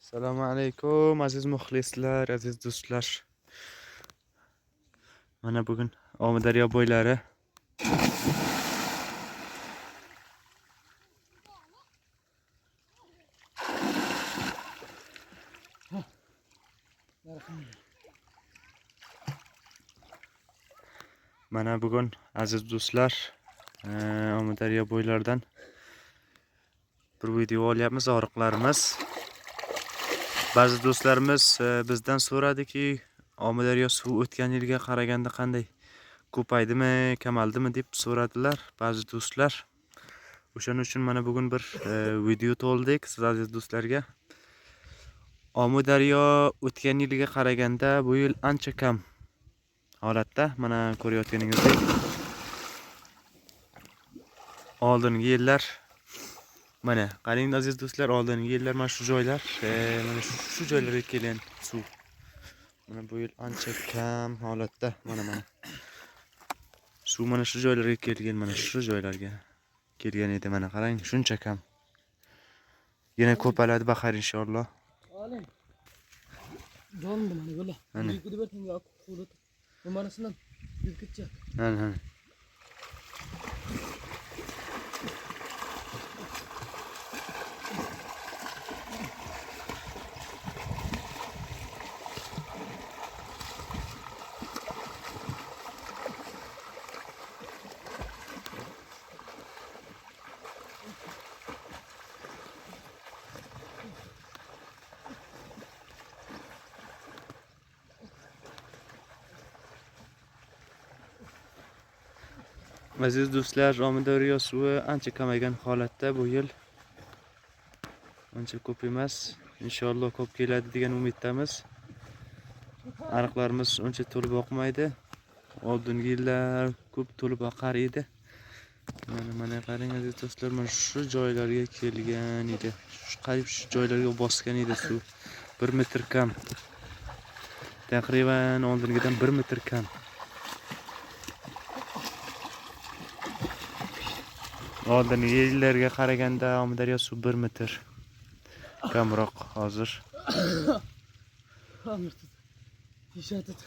Assalomu alaykum aziz muxlislar, aziz do'stlar. Mana bugun Omudaryo bo'ylari mana bugun aziz do'stlar Omudaryo bo'ylaridan bir video olyapmiz. Oriqlarimiz. Ba'zi do'stlarimiz bizdan so'radiki, Omudaryo suv o'tgan yilga qaraganda qanday ko'paydimi, kamaldimi deb so'radilar ba'zi do'stlar. O'shaning uchun mana bugun bir video to'ldik siz aziz do'stlarga. Omudaryo o'tgan yilga qaraganda bu yil ancha kam holatda. Mana ko'rayotganingizdek, oldingi yillar mana qarang aziz do'stlar, oldingi yillar mana shu joylar, mana shu joylarga kelgan suv. Mana bu yil ancha kam holatda. Mana suv mana shu joylarga kelgan, mana shu joylarga kelgan edi. Mana qarang, shuncha kam. Yana ko'paladi bahar inshaalloh. Dondu mana böyle. Yıkıdı bir tane akı kurudu. Numarasından yıkıtça. Hı. Aziz do'stlar, Omudaryo suvi ancha kamaygan holatda bu yil. Ancha ko'p emas. Inshaalloh ko'p keladi degan umiddamiz. Ariqlarimiz uncha to'lib oqmaydi. Oldingi yillar ko'p to'lib oqar edi. Mana qarang aziz do'stlar, mana shu joylarga kelgan edi. Qarib shu joylarga bosgan edi suv. 1 metr kam. Taqriban oldingidan 1 metr kam. Oldingi yillarga qaraganda Omudaryo suv 1 metr kamroq hozir. Anırtı. İşaret et.